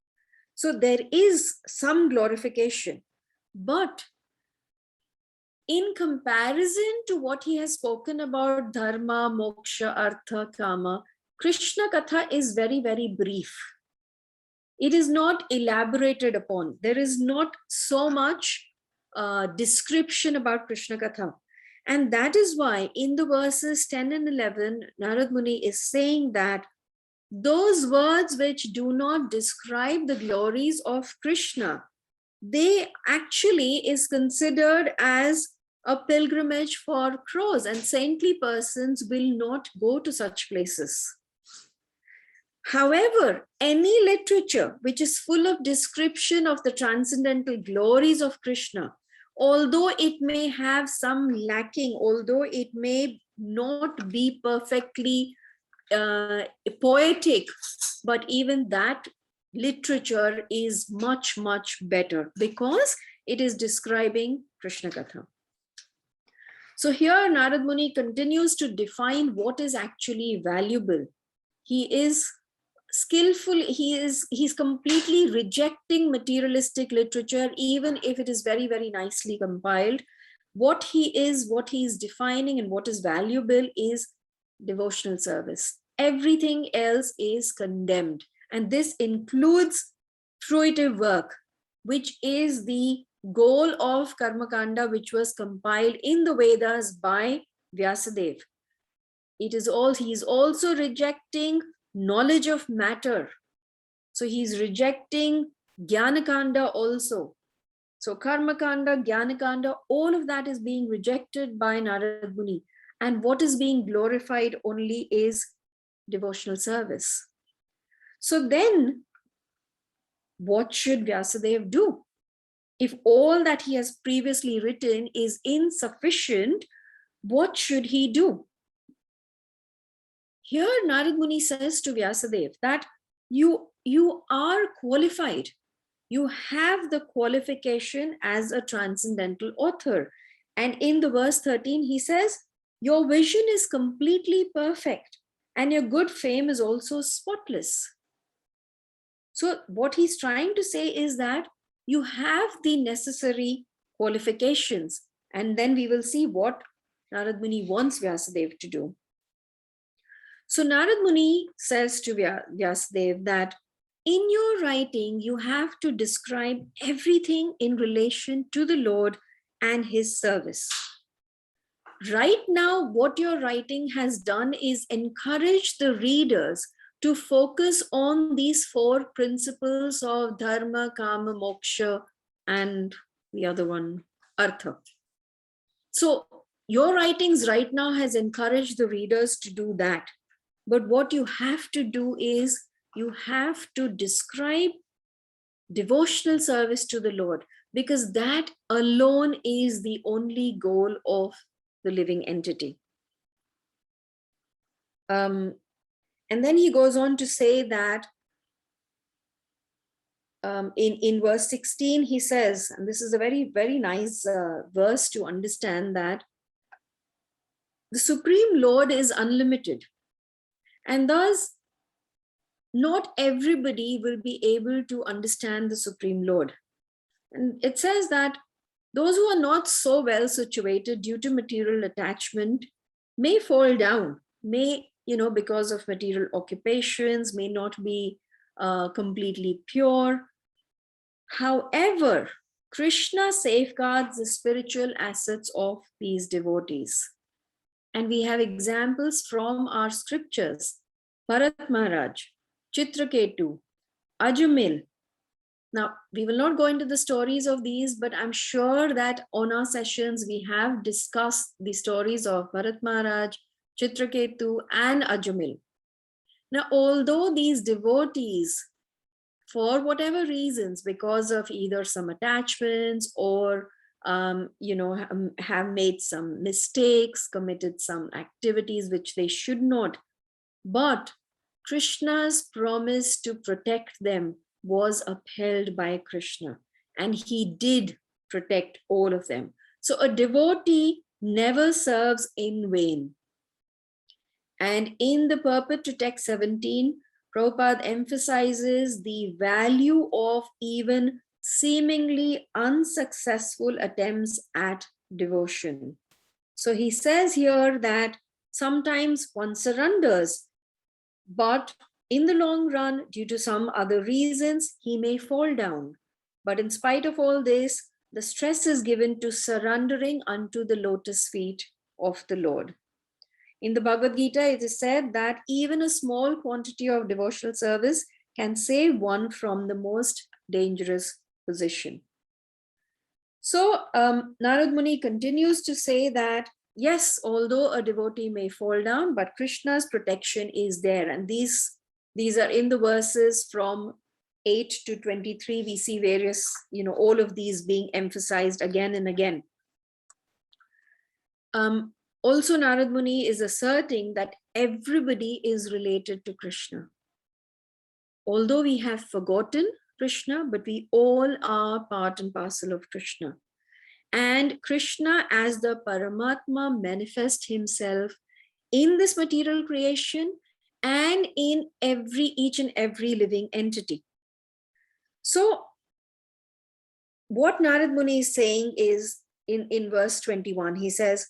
So there is some glorification, but in comparison to what he has spoken about dharma, moksha, artha, kama, Krishna Katha is very, very brief. It is not elaborated upon. There is not so much description about Krishna Katha. And that is why in the verses 10 and 11, Narad Muni is saying that those words which do not describe the glories of Krishna, they actually is considered as a pilgrimage for crows, and saintly persons will not go to such places. However, any literature which is full of description of the transcendental glories of Krishna, although it may have some lacking, although it may not be perfectly poetic, but even that literature is much, much better because it is describing Krishna Katha. So here Narad Muni continues to define what is actually valuable. He is skillful, he's completely rejecting materialistic literature, even if it is very, very nicely compiled. What he is defining and what is valuable is devotional service. Everything else is condemned. And this includes fruitive work, which is the goal of Karmakanda, which was compiled in the Vedas by Vyasadeva. He is also rejecting knowledge of matter. So he's rejecting Jnanakanda also. So Karmakanda, Jnanakanda, all of that is being rejected by Narad Muni. And what is being glorified only is devotional service. So then, what should Vyasadeva do? If all that he has previously written is insufficient, what should he do? Here Narad Muni says to Vyasadeva that you are qualified. You have the qualification as a transcendental author. And in the verse 13, he says, your vision is completely perfect and your good fame is also spotless. So what he's trying to say is that you have the necessary qualifications. And then we will see what Narad Muni wants Vyasadeva to do. So Narad Muni says to Vyasadeva that in your writing, you have to describe everything in relation to the Lord and his service. Right now, what your writing has done is encourage the readers to focus on these four principles of dharma, kama, moksha, and the other one, artha. So your writings right now has encouraged the readers to do that. But what you have to do is you have to describe devotional service to the Lord, because that alone is the only goal of the living entity. And then he goes on to say that in verse 16, he says, and this is a very, very nice verse to understand, that the Supreme Lord is unlimited. And thus, not everybody will be able to understand the Supreme Lord. And it says that those who are not so well situated due to material attachment may fall down, may, because of material occupations, may not be completely pure. However, Krishna safeguards the spiritual assets of these devotees. And we have examples from our scriptures: Bharat Maharaj, Chitraketu, Ajamil. Now, we will not go into the stories of these, but I'm sure that on our sessions, we have discussed the stories of Bharat Maharaj, Chitraketu, and Ajamil. Now, although these devotees, for whatever reasons, because of either some attachments or have made some mistakes, committed some activities which they should not, but Krishna's promise to protect them was upheld by Krishna, and he did protect all of them. So a devotee never serves in vain. And in the Purport to Text 17, Prabhupada emphasizes the value of even seemingly unsuccessful attempts at devotion. So he says here that sometimes one surrenders, but in the long run, due to some other reasons, he may fall down. But in spite of all this, the stress is given to surrendering unto the lotus feet of the Lord. In the Bhagavad Gita, it is said that even a small quantity of devotional service can save one from the most dangerous position. So Narad Muni continues to say that, yes, although a devotee may fall down, but Krishna's protection is there. And these are in the verses from 8 to 23. We see various, all of these being emphasized again and again. Also, Narad Muni is asserting that everybody is related to Krishna. Although we have forgotten Krishna, but we all are part and parcel of Krishna. And Krishna, as the Paramatma, manifests himself in this material creation and in each and every living entity. So what Narad Muni is saying is, in verse 21, he says,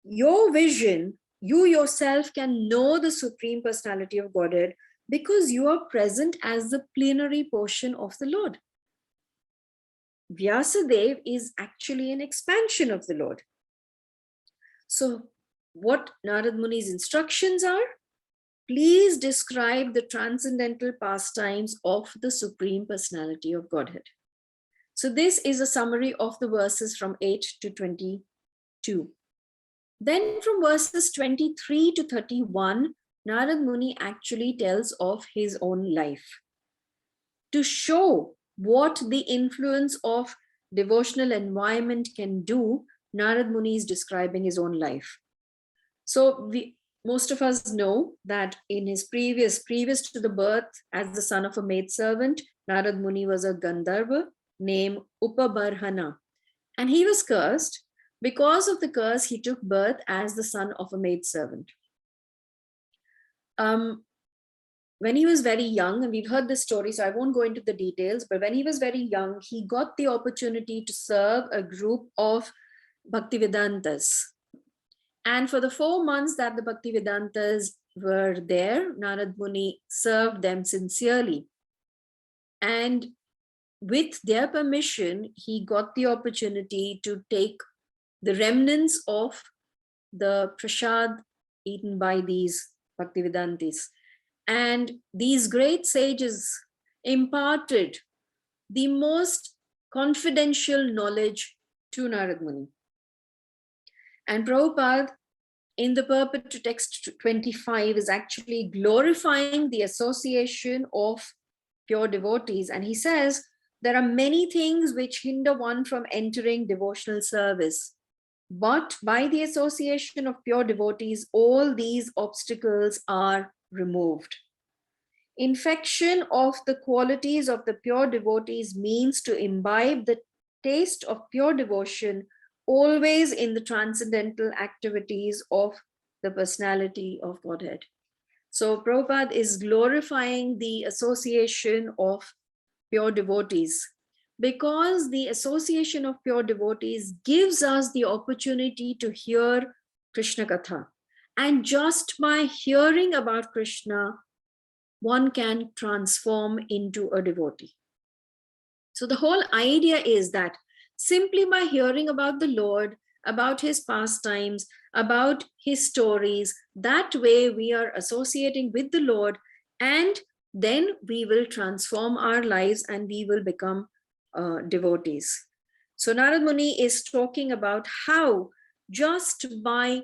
your vision, you yourself can know the Supreme Personality of Godhead because you are present as the plenary portion of the Lord. Vyasadeva is actually an expansion of the Lord. So what Narad Muni's instructions are? Please describe the transcendental pastimes of the Supreme Personality of Godhead. So this is a summary of the verses from 8 to 22. Then from verses 23 to 31, Narad Muni actually tells of his own life. To show what the influence of devotional environment can do, Narad Muni is describing his own life. So most of us know that in his previous to the birth as the son of a maidservant, Narad Muni was a Gandharva named Upabarhana. And he was cursed. Because of the curse, he took birth as the son of a maidservant. When he was very young, and we've heard this story, so I won't go into the details, but when he was very young, he got the opportunity to serve a group of Bhaktivedantas. And for the 4 months that the Bhaktivedantas were there, Narad Muni served them sincerely. And with their permission, he got the opportunity to take the remnants of the prasad eaten by these Bhaktivedantis. And these great sages imparted the most confidential knowledge to Narad Muni. And Prabhupada, in the Purport to Text 25, is actually glorifying the association of pure devotees. And he says, there are many things which hinder one from entering devotional service. But by the association of pure devotees, all these obstacles are removed. Infection of the qualities of the pure devotees means to imbibe the taste of pure devotion always in the transcendental activities of the personality of Godhead. So Prabhupada is glorifying the association of pure devotees, because the association of pure devotees gives us the opportunity to hear Krishna Katha. And just by hearing about Krishna, one can transform into a devotee. So the whole idea is that simply by hearing about the Lord, about his pastimes, about his stories, that way we are associating with the Lord, and then we will transform our lives and we will become devotees. So Narad Muni is talking about how just by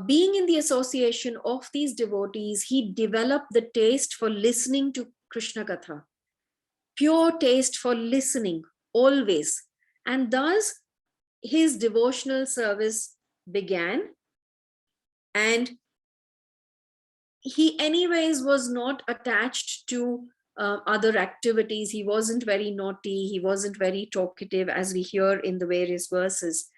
being in the association of these devotees, he developed the taste for listening to Krishna Katha, pure taste for listening always. And thus his devotional service began. And he anyways was not attached to other activities. He wasn't very naughty. He wasn't very talkative, as we hear in the various verses.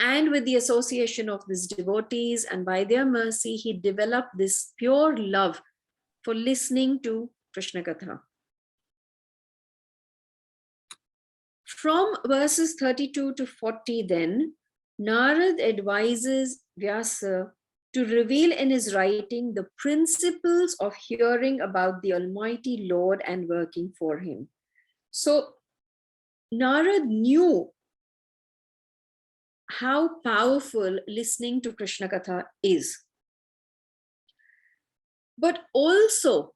And with the association of these devotees and by their mercy, he developed this pure love for listening to Krishna Katha. From verses 32 to 40 then, Narad advises Vyasa to reveal in his writing the principles of hearing about the Almighty Lord and working for him. So Narad knew how powerful listening to Krishna Katha is, but also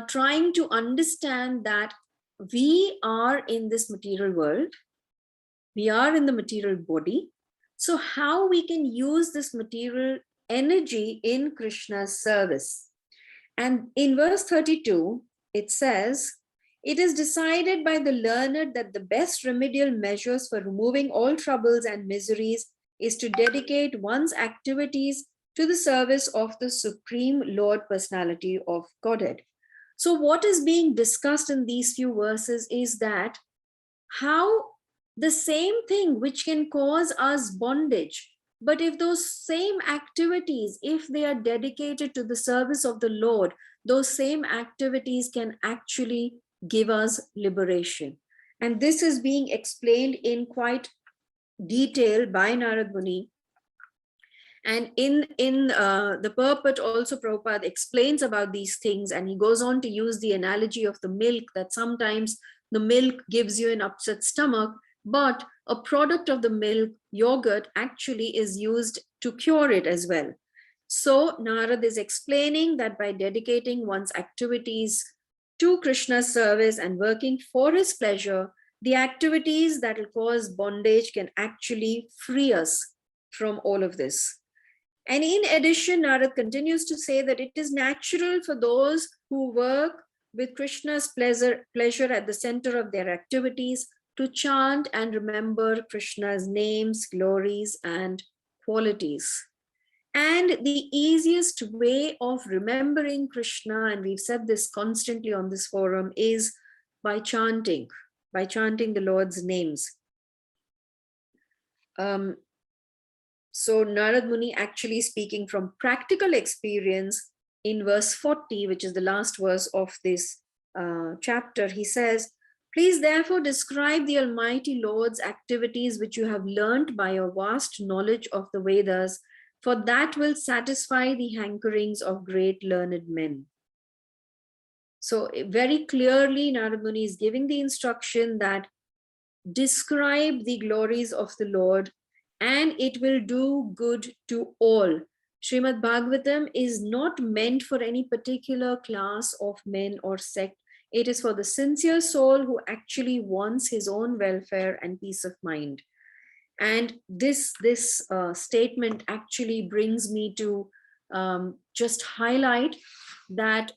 trying to understand that we are in this material world, we are in the material body. So how we can use this material energy in Krishna's service. And in verse 32, it says, it is decided by the learned that the best remedial measures for removing all troubles and miseries is to dedicate one's activities to the service of the Supreme Lord Personality of Godhead. So what is being discussed in these few verses is that how the same thing which can cause us bondage, but if those same activities, if they are dedicated to the service of the Lord, those same activities can actually give us liberation. And this is being explained in quite detail by Narad Muni. And in the purport also, Prabhupada explains about these things, and he goes on to use the analogy of the milk, that sometimes the milk gives you an upset stomach, but a product of the milk, yogurt, actually is used to cure it as well. So Narad is explaining that by dedicating one's activities to Krishna's service and working for his pleasure, the activities that will cause bondage can actually free us from all of this. And in addition, Narad continues to say that it is natural for those who work with Krishna's pleasure at the center of their activities to chant and remember Krishna's names, glories, and qualities. And the easiest way of remembering Krishna, and we've said this constantly on this forum, is by chanting the Lord's names. So Narad Muni actually speaking from practical experience in verse 40, which is the last verse of this chapter, he says, please therefore describe the Almighty Lord's activities which you have learned by your vast knowledge of the Vedas, for that will satisfy the hankerings of great learned men. So very clearly Narad Muni is giving the instruction that describe the glories of the Lord, and it will do good to all. Srimad Bhagavatam is not meant for any particular class of men or sect. It is for the sincere soul who actually wants his own welfare and peace of mind. And this statement actually brings me to just highlight that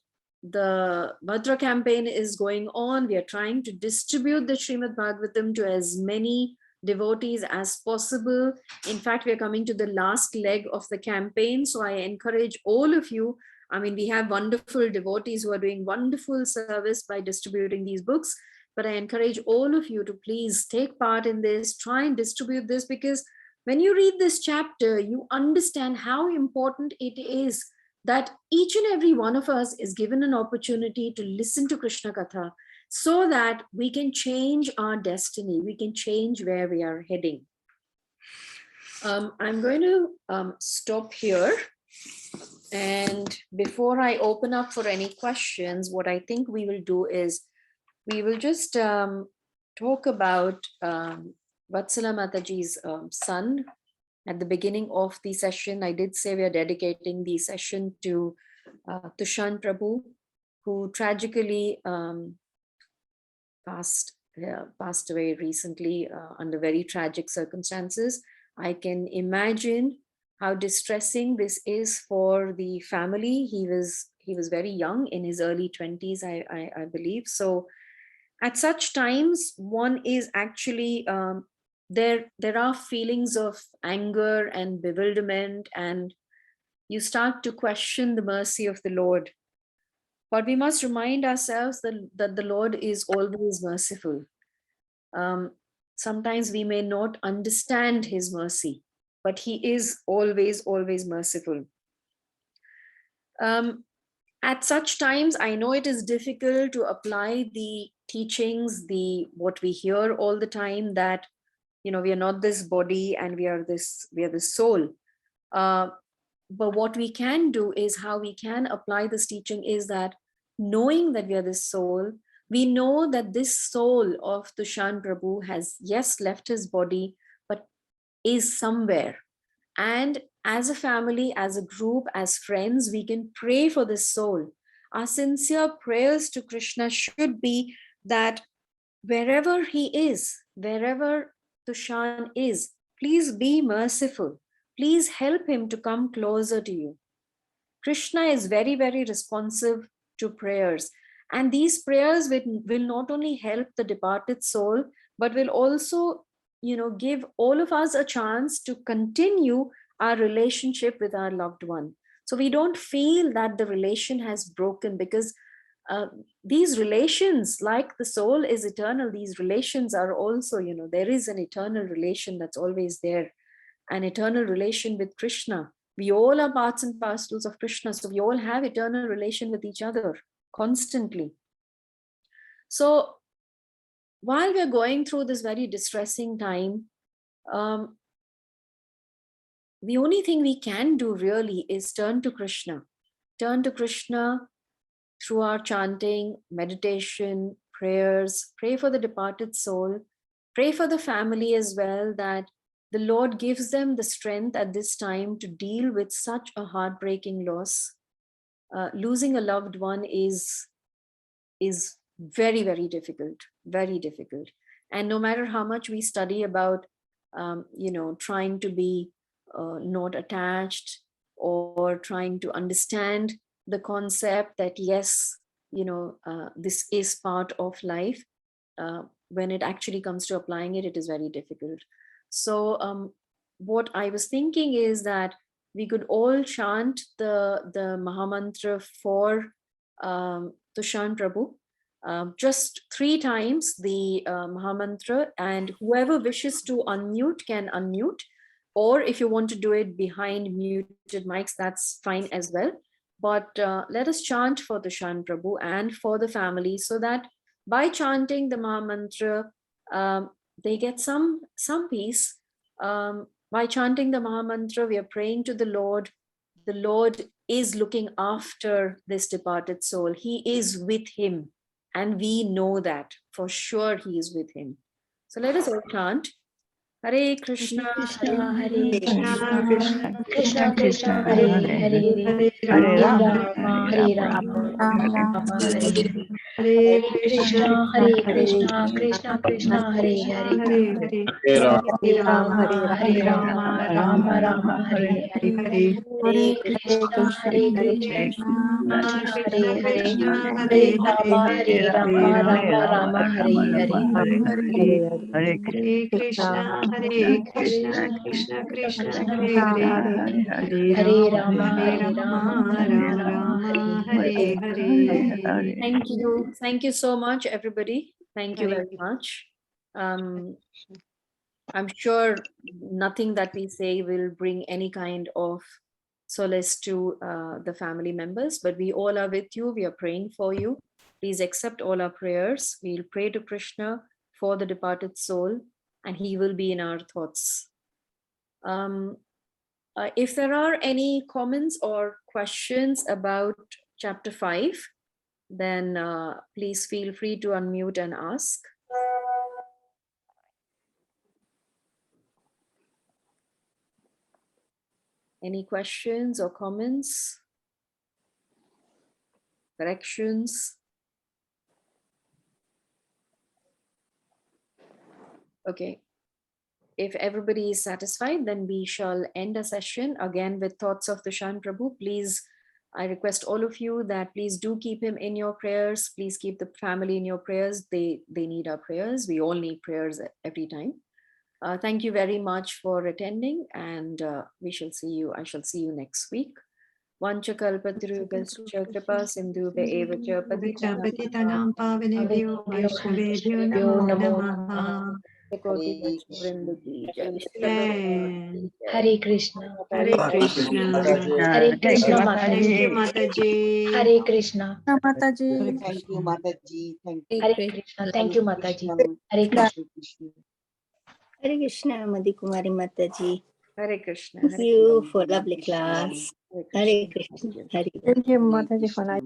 the Bhadra campaign is going on. We are trying to distribute the Srimad Bhagavatam to as many devotees as possible. In fact, we are coming to the last leg of the campaign. So I encourage all of you. I mean, we have wonderful devotees who are doing wonderful service by distributing these books. But I encourage all of you to please take part in this, try and distribute this, because when you read this chapter, you understand how important it is that each and every one of us is given an opportunity to listen to Krishna Katha so that we can change our destiny, we can change where we are heading. I'm going to stop here. And before I open up for any questions, what I think we will do is we will just talk about Vatsala Mataji's son. At the beginning of the session, I did say we are dedicating the session to Tushan Prabhu, who tragically passed away recently under very tragic circumstances. I can imagine how distressing this is for the family. He was very young, in his early 20s, I believe. So at such times, one is actually there are feelings of anger and bewilderment, and you start to question the mercy of the Lord. But we must remind ourselves that the Lord is always merciful. Sometimes we may not understand his mercy, but he is always, always merciful. At such times, I know it is difficult to apply the teachings, what we hear all the time, that we are not this body and we are the soul. But what we can do is, how we can apply this teaching is that, knowing that we are this soul, we know that this soul of Tushan Prabhu has, yes, left his body, but is somewhere. And as a family, as a group, as friends, we can pray for this soul. Our sincere prayers to Krishna should be that wherever he is, wherever Tushan is, please be merciful. Please help him to come closer to you. Krishna is very, very responsive to prayers. And these prayers will not only help the departed soul, but will also, give all of us a chance to continue our relationship with our loved one. So we don't feel that the relation has broken, because these relations, like the soul is eternal, these relations are also, there is an eternal relation that's always there, an eternal relation with Krishna. We all are parts and parcels of Krishna, so we all have eternal relation with each other constantly. So while we're going through this very distressing time, the only thing we can do really is turn to Krishna. Turn to Krishna through our chanting, meditation, prayers. Pray for the departed soul. Pray for the family as well, that the Lord gives them the strength at this time to deal with such a heartbreaking loss. Losing a loved one is very, very difficult, very difficult. And no matter how much we study about, trying to be not attached, or trying to understand the concept that, yes, this is part of life, when it actually comes to applying it, it is very difficult. So what I was thinking is that we could all chant the Mahamantra for Tushan Prabhu, just 3 times the Mahamantra, and whoever wishes to unmute can unmute, or if you want to do it behind muted mics, that's fine as well. But let us chant for Tushan Prabhu and for the family, so that by chanting the Mahamantra, they get some peace. By chanting the Mahamantra, we are praying to the Lord. The Lord is looking after this departed soul. He is with him, and we know that for sure he is with him. So let us all chant. Hare Krishna, Hare Krishna Krishna Krishna Krishna Hare Hare Hare Hare Rama Rama Hare Rama Rama Hare Hare Krishna Krishna Krishna Hare Hare Hare Rama Rama Hare Hare Hare Krishna Krishna Krishna, Krishna Krishna, Hare Hare Rama, Rama Rama, Hare Hare. Hare Hare Krishna, Krishna Krishna, Hare Hare. Hare Rama, Rama, Hare Hare. Thank you so much, everybody. Thank you very much. I'm sure nothing that we say will bring any kind of solace to the family members, but we all are with you. We are praying for you. Please accept all our prayers. We'll pray to Krishna for the departed soul, and he will be in our thoughts. If there are any comments or questions about chapter 5, then please feel free to unmute and ask. Any questions or comments? Corrections? Okay. If everybody is satisfied, then we shall end a session again with thoughts of Dushan Prabhu. Please, I request all of you that please do keep him in your prayers. Please keep the family in your prayers. They need our prayers. We all need prayers every time. Thank you very much for attending, and we shall see you. I shall see you next week. Vanchakalpatarubhascha kripa sindhubhya eva cha Patitanam pavanebhyo vaishnavebhyo namo namaha. Hare Krishna. Hare Krishna. Hare Krishna Mataji. Thank you Mataji. Hare Krishna. Mataji. Thank you, Mataji. Thank you. Hare Krishna. Thank you Mataji. Hare Krishna. Hare Krishna, Madhu Kumari Mataji. Hare Krishna. Thank you for lovely class. Hare Krishna. Hare Thank you, Mataji, for life.